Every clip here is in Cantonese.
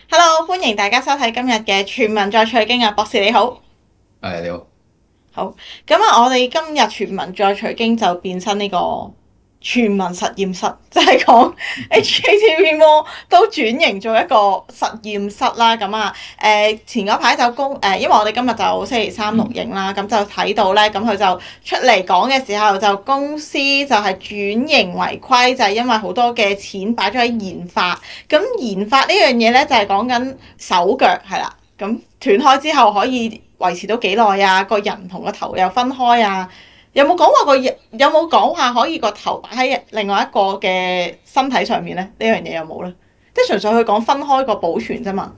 Hello，歡迎大家收睇今日嘅全民再取經啊！博士你好。係你好。好，咁啊，我哋今日全民再取經就變身呢個全民實驗室，就係講 HKTV Mall 都轉型做一個實驗室啦。咁啊，前嗰排就因為我哋今日就星期三錄影啦，咁就睇到咧，咁佢就出嚟講嘅時候，就公司就係轉型為規，就係因為好多嘅錢擺咗喺研發。咁研發呢樣嘢咧，就係講緊手腳係啦。咁斷開之後可以維持到幾耐啊？個人同個頭又分開啊？有冇講話有冇講話可以個頭擺喺另外一個嘅身體上面咧？呢樣嘢有冇咧？即係純粹去講分開個保存啫嘛。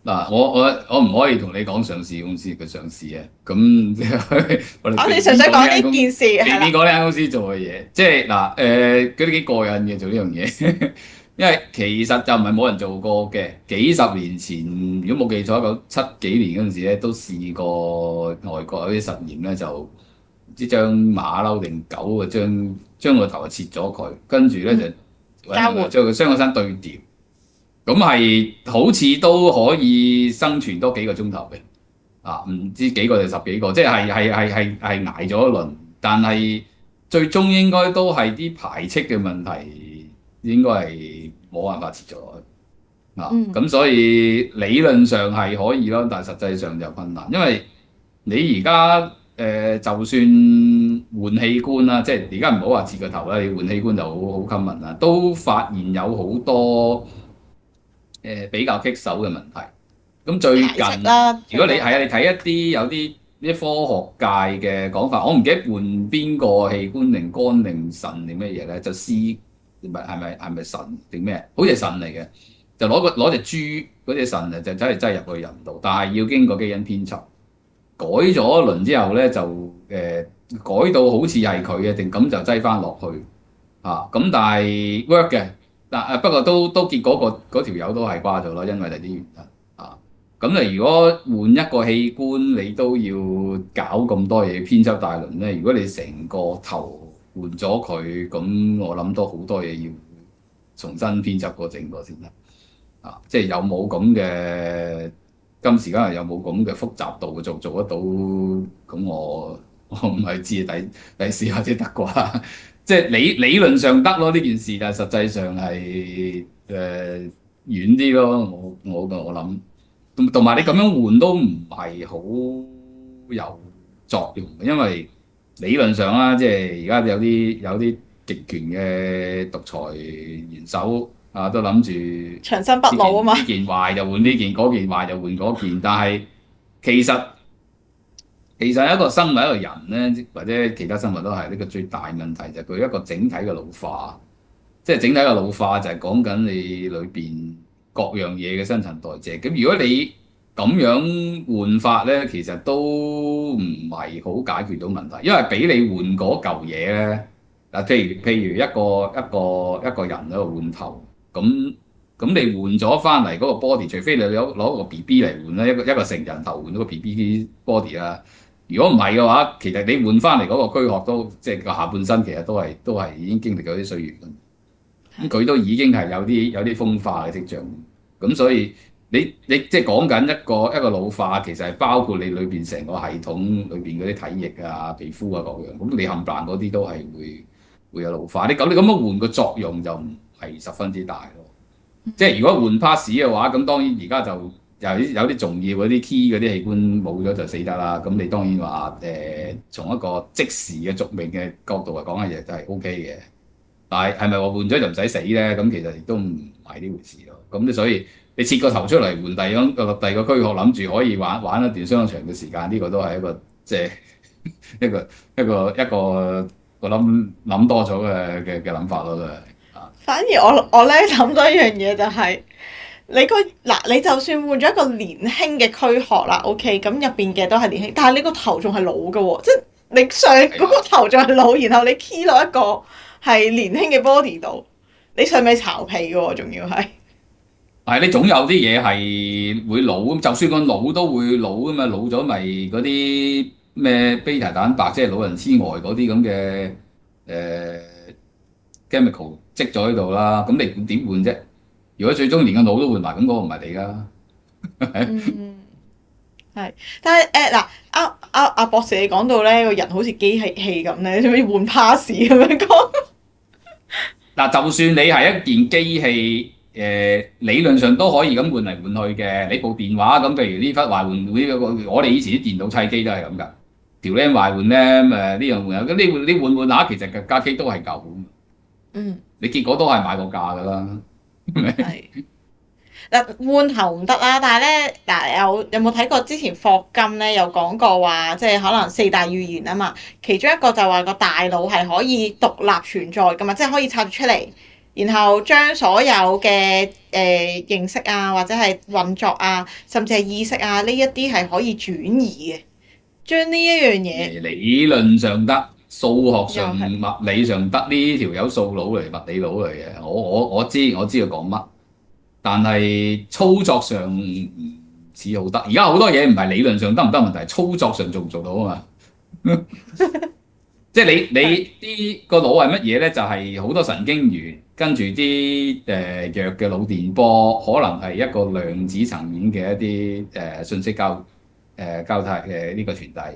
嗱，我唔可以同你講上市公司嘅上市嘅，咁我哋我哋純避免粹講呢講呢間公件事係啦。避免講呢間公司做嘅嘢，即係嗱嗰啲幾過癮嘅做呢樣嘢，因為其實就唔係冇人做過嘅，幾十年前如果冇記錯，1970幾年嗰陣時咧，都試過外國有啲實驗咧，就唔知將馬騮定狗啊，將個頭啊切咗佢，跟住咧就揾人啊交換。將佢雙個身對調。咁係好似都可以生存多幾個鐘頭嘅，唔知幾個定十幾個，即係捱咗一輪，但係最終應該都係啲排斥嘅問題，應該係冇辦法切咗落去嗯。咁所以理論上係可以咯，但係實際上就困難，因為你而家就算換器官啦，即係而家唔好話切個頭啦，你換器官就好 common 啦，都發現有好多。比較棘手嘅問題。咁最排斥近，啦，最多係。如果你係啊，你睇一啲有啲科學界嘅講法，我唔記得換邊個器官定肝定腎定咩嘢咧，就試唔係咪腎定咩？好似係腎嚟嘅，就攞隻豬嗰隻腎啊，就真係擠入去人度，但係要經過基因編輯，改咗一輪之後咧，就改到好似係佢嘅，定咁就擠翻落去。咁但係 work 嘅，不過都結果嗰條友都係瓜咗咯，因為第啲原因咁你如果換一個器官，你都要搞咁多嘢編輯大輪咧。如果你成個頭換咗佢，咁我諗都好多嘢要重新編輯過整個先得。即係有冇咁嘅今時今日有冇咁嘅複雜度做得到？咁我唔係知第試下先得啩。即係理論上得咯呢件事，但係實際上係遠啲咯。我諗，同埋你咁樣換都唔係好有作用，因為理論上啦，即係而家有啲極權嘅獨裁元首都諗住長生不老啊嘛。呢件壞就換呢件，嗰件壞就換嗰件，但係其實一個生物一個人咧，或者其他生物都係呢個最大問題就係佢一個整體嘅老化，即係整體嘅老化就係講緊你裏邊各樣嘢嘅新陳代謝。咁如果你咁樣換法咧，其實都唔係好解決到問題，因為俾你換嗰嚿嘢咧，譬如一個人喺度換頭，咁你換咗翻嚟嗰個 body，除非你攞個 BB 嚟換啦，一個成人頭換咗個 BB body 啦。如果唔係嘅話，其實你換翻嚟嗰個軀殼都即係個下半身，其實都係已經經歷咗啲歲月。咁佢都已經係有啲風化嘅跡象。咁所以你即係講緊一個老化，其實係包括你裏邊成個系統裏邊嗰啲體液啊、皮膚啊各樣。咁你冚唪唥嗰啲都係會有老化。你咁樣換個作用就唔係十分之大咯。即係如果換 pass 嘅話，咁當然而家就有啲重要嗰啲 key 嗰啲器官冇咗就死得啦。咁你當然話從一個即時嘅續命嘅角度嚟講嘅嘢就係 O K 嘅。但係咪話換咗就唔使死咧？咁其實亦都唔係呢回事咯。咁你所以你切個頭出嚟換第二個軀殼，諗住可以玩一段相當長嘅時間，呢個都係一個即係一個我諗多咗嘅諗法咯，都係反而我咧諗到一樣嘢就係、你就算換咗一個年輕嘅軀殼啦，OK，咁入邊嘅都係年輕，但係你個頭仲係老嘅喎，即係你上嗰個頭仲係老，然後你 key 落一個係年輕嘅 body 度，你上面巢皮嘅喎，仲要係。係你總有啲嘢係會老，咁就算個腦都會老噶嘛，老咗咪嗰啲咩 beta 蛋白，即係老人痴呆嗰啲咁嘅chemical 積咗喺度啦，咁你點換啫？如果最終連個腦都換埋，咁嗰個唔係你啦。嗯，係。但係嗱，阿博士你講到咧，個人好似機器咁咧，好似換 pass 咁樣講。嗱，就算你係一件機器，理論上都可以咁換嚟換去嘅。你部電話咁，譬如呢忽壞換呢個，我哋以前啲電腦砌機都係咁㗎。條 RAM 壞換 RAM，呢樣換咁，你換下，其實架機都係舊，嗯，你結果都係買個價㗎啦，係咪？係。嗱，換頭唔得啦，但係咧嗱，有冇睇過之前霍金咧有講過話，即係可能四大語言啊嘛，其中一個就話個大腦係可以獨立存在噶嘛，即係可以拆出嚟，然後將所有嘅認識啊，或者係運作啊，甚至係意識啊呢一啲係可以轉移嘅，將呢一樣嘢理論上得，數學上、又係物理上得，呢條友數佬嚟，物理佬嚟嘅。我知佢講乜，但係操作上唔似好得。而家好多嘢唔係理論上得唔得問題，操作上做唔做到啊嘛。即係係你啲個腦係乜嘢咧？就係好多神經元，跟住啲弱嘅腦電波，可能係一個量子層面嘅一啲信息交替嘅呢個傳遞。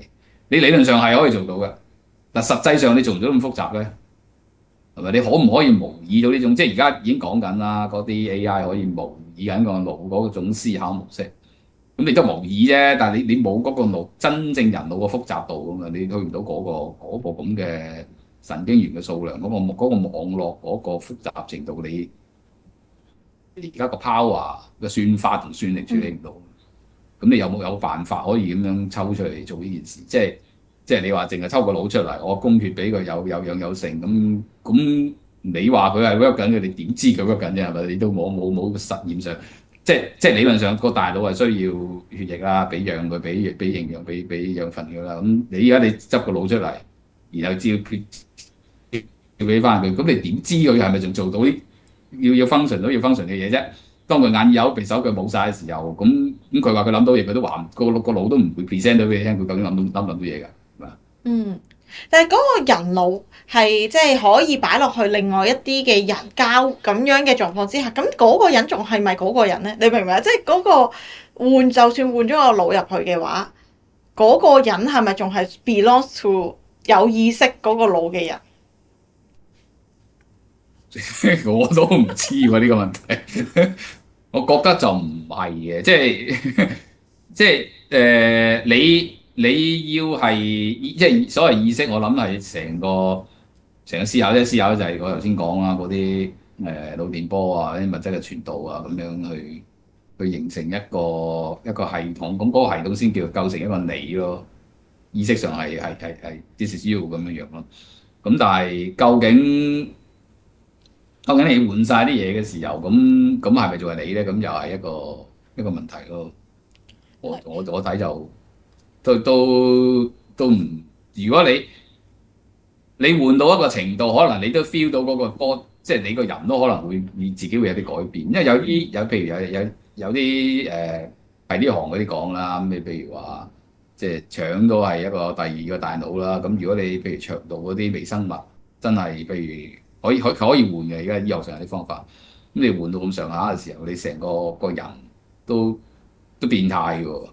你理論上係可以做到嘅，但實際上你做唔做到咁複雜咧？係咪？你可唔可以模擬到呢種？即係而家已經講緊啦，嗰啲 AI 可以模擬緊個腦嗰種思考模式。咁你都模擬啫，但係你冇嗰個腦真正人腦嘅複雜度咁嘛，你去唔到嗰個咁嘅神經元嘅數量，嗰個網絡嗰個複雜程度，你而家個 power 嘅算法同算力處理唔到。咁你有冇辦法可以咁樣抽出嚟做呢件事？即係你話淨係抽個腦出嚟，我供血俾佢有樣有成咁，你話佢係 work 緊嘅，你點知佢 work 緊啫？係咪？你都冇實驗上。即係理論上個大腦係需要血液啦，俾氧佢，俾營養，俾養分佢啦。咁你而家你執個腦出嚟，然後要俾翻佢，咁你點知佢係咪仲做到啲要 function 都要 function 嘅嘢啫？當佢眼耳口鼻手腳冇晒嘅時候，咁佢話佢諗到嘢，佢都話個腦都唔會 present 到俾你聽，佢究竟諗到嘢㗎，係嘛？嗯。但係嗰個人腦係即係可以擺落去另外一啲嘅人交咁樣嘅狀況之下，咁嗰個人仲係咪嗰個人咧？你明唔明啊？即係嗰個就算換咗個腦入去嘅話，嗰、個人係咪仲係 belongs to 有意識嗰個腦嘅人？我都唔知喎呢個問題，我覺得就唔係嘅，即係你要係即係所謂意識，我諗係成個思考啫，思考就係我頭先講啦，嗰啲腦電波啊，啲物質嘅傳導啊，咁樣去形成一個系統，咁嗰個系統先叫構成一個你咯。意識上係 this is you 咁樣樣咯。咁但係究竟你換晒啲嘢嘅時候，咁係咪仲係你咧？咁又係一個問題咯。我睇就都唔，如果你換到一個程度，可能你都 feel 到嗰個波，即係你個人都可能會你自己會有啲改變。因為譬如有啲係呢行嗰啲講啦，咁你譬如話即係腸都係一個第二個大腦啦。咁如果你譬如腸道嗰啲微生物真係譬如可以換嘅，而家醫學上有啲方法。咁你換到咁上下嘅時候，你成個人都變態嘅喎。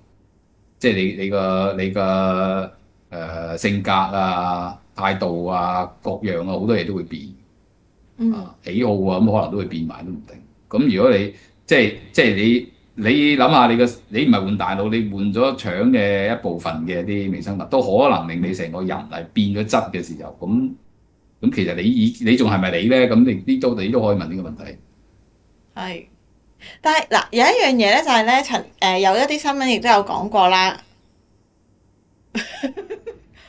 即係你個性格啊、態度啊、各樣啊，好多嘢都會變嗯，啊，喜好啊，咁可能都會變埋都唔定。咁如果你即係你諗下你唔係換大腦，你換咗腸嘅一部分嘅啲微生物，都可能令你成個人係變咗質嘅時候，咁其實你仲係咪你咧？咁你都可以問呢個問題。係。但係嗱，有一樣嘢咧，就係咧，有一啲新聞亦都有講過啦。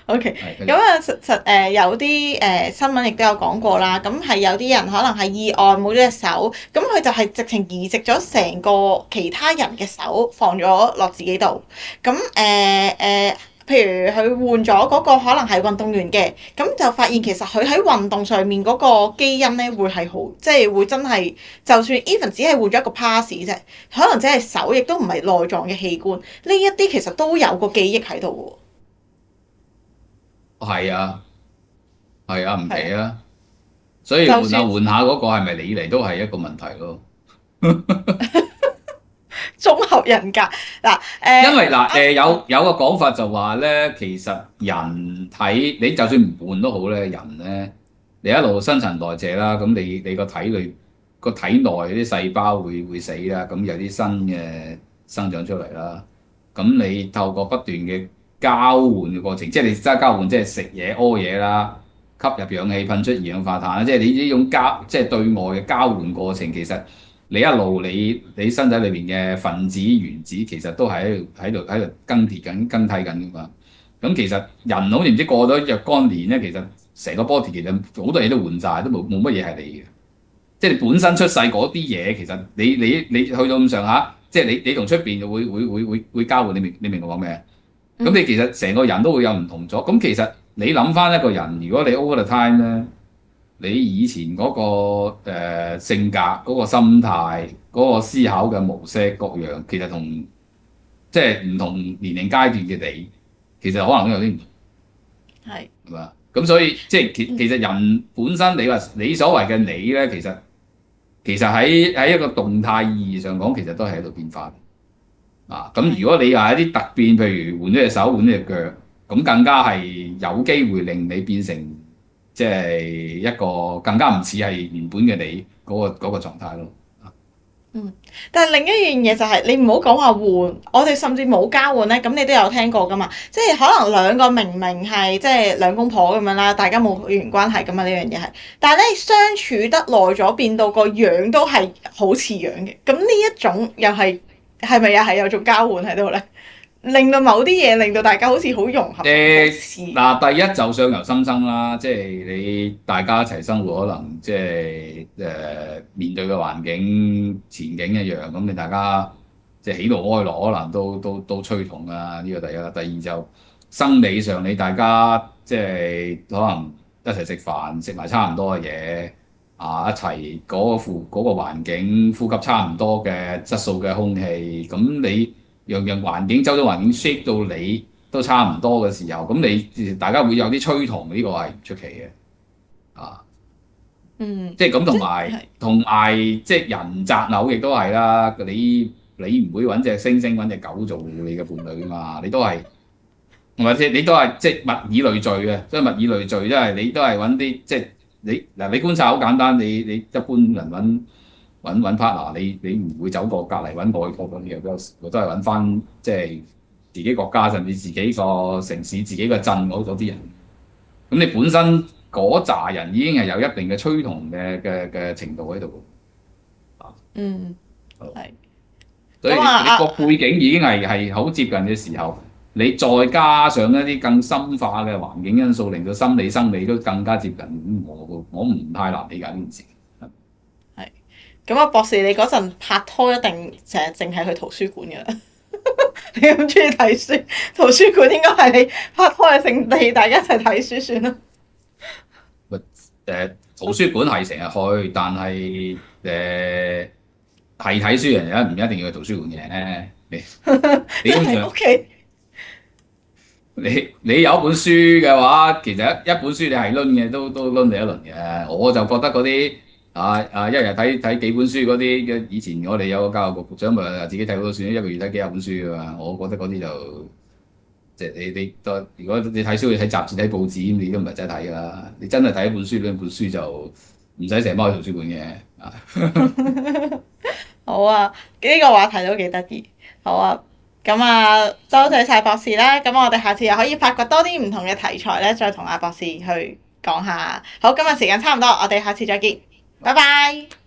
O.K. 係繼續。咁啊，有啲新聞亦都有講過啦。咁係有啲人可能係意外冇咗隻手，咁佢就係直情移植咗成個其他人嘅手放咗落自己度。咁譬如佢換咗嗰個可能係運動員嘅，咁就發現其實佢喺運動上面嗰個基因咧會係好，即係會真係，就算 even 只係換咗一個 pass 啫，可能只係手，亦都唔係內臟嘅器官。呢一啲其實都有個記憶喺度係啊，係啊，唔喎。係啊，奇啊。所以換下就算換下嗰個係咪你嚟都係一個問題咯。綜合人格嗱因為嗱有個講法就話咧，其實人體你就算唔換都好咧，人咧你一路新陳代謝啦，咁你個體內啲細胞會死啦，咁有啲新嘅生長出嚟啦，咁你透過不斷嘅交換嘅過程，即係你真係交換，即係食嘢、屙嘢啦，吸入氧氣、噴出二氧化碳啦，即係你呢種即係對外嘅交換過程，其實你一路你身體裏邊嘅分子原子其實都係喺度更替緊㗎嘛。咁其實人好似唔知過咗若干年咧，其實成個 body 其實好多嘢都換晒，都冇乜嘢係你嘅。即係你本身出世嗰啲嘢，其實你去到咁上下，即係你同出邊會交換，你明我講咩？咁你其實成個人都會有唔同咗。咁其實你諗翻一個人，如果你 over the time 咧，你以前嗰個性格、嗰個心態、嗰個思考嘅模式各樣，其實同即係唔同年齡階段嘅你，其實可能都有啲唔同。係嘛？咁所以即係其實人本身，你話你所謂嘅你咧，其實喺一個動態意義上講，其實都係喺度變化啊。咁如果你話一啲突變，譬如換咗隻手、換咗隻腳，咁更加係有機會令你變成即係一個更加唔似係原本嘅你嗰個狀態咯。但係另一樣嘢就係你唔好講話換，我哋甚至冇交換咧，咁你都有聽過噶嘛？即係可能兩個明明係即係兩公婆咁樣啦，大家冇血緣關係噶嘛，呢樣嘢係，但係咧相處得耐咗，變到個樣都係好似樣嘅，咁呢一種又係咪又係有種交換喺度咧？令到某啲嘢令到大家好似好融合。嗱，第一就相由心生啦，即係你大家一齊生活，可能即係面對嘅環境前景一樣，咁你大家即係喜怒哀樂，可能都趨同啊。呢個第一啦。第二就生理上，你大家即係可能一齊食飯，食埋差唔多嘅嘢啊，一齊嗰個環境呼吸差唔多嘅質素嘅空氣，咁你樣樣環境周遭環境 shape 到你都差唔多嘅時候，咁你大家會有啲趨同，呢個係唔出奇嘅啊。即係咁同埋即係人擇偶亦都係啦。你唔會揾隻猩猩揾隻狗做你嘅伴侶㗎嘛？你都係或者你都係即係物以類聚嘅，所以物以類聚即係你都係揾啲即係你觀察好簡單，你一般人揾 partner，你唔會走過隔離揾外國嗰啲嘅，都係揾翻即係自己國家甚至自己個城市、自己個鎮嗰啲人。咁你本身嗰扎人已經係有一定嘅趨同嘅程度喺度。係。所以你個背景已經係好接近嘅時候，你再加上一啲更深化嘅環境因素，令到心理生理都更加接近。我唔太難理解呢件事。咁啊，博士，你嗰陣拍拖一定成日淨係去圖書館㗎啦。你咁中意睇書，圖書館應該係你拍拖嘅聖地，大家一齊睇書算啦。圖書館係成日去，但係係睇書人唔一定要去圖書館嘅。你通常你有一本書嘅話，其實一本書你係攆嘅，都攆你一輪嘅。我就覺得嗰啲一日睇幾本書嗰啲，以前我哋有個教育局局長咪自己睇好多書，一個月睇幾廿本書㗎嘛。我覺得嗰啲就即係如果你睇書，你睇雜誌睇報紙，你都唔係真係睇㗎啦。你真係睇一本書，兩本書就唔使成日踎喺圖書館嘅。好啊，呢個話題都幾得意。好啊，咁啊，多謝晒博士啦。咁我哋下次又可以發掘多啲唔同嘅題材咧，再同阿博士去講下。好，今日時間差唔多，我哋下次再見，拜拜。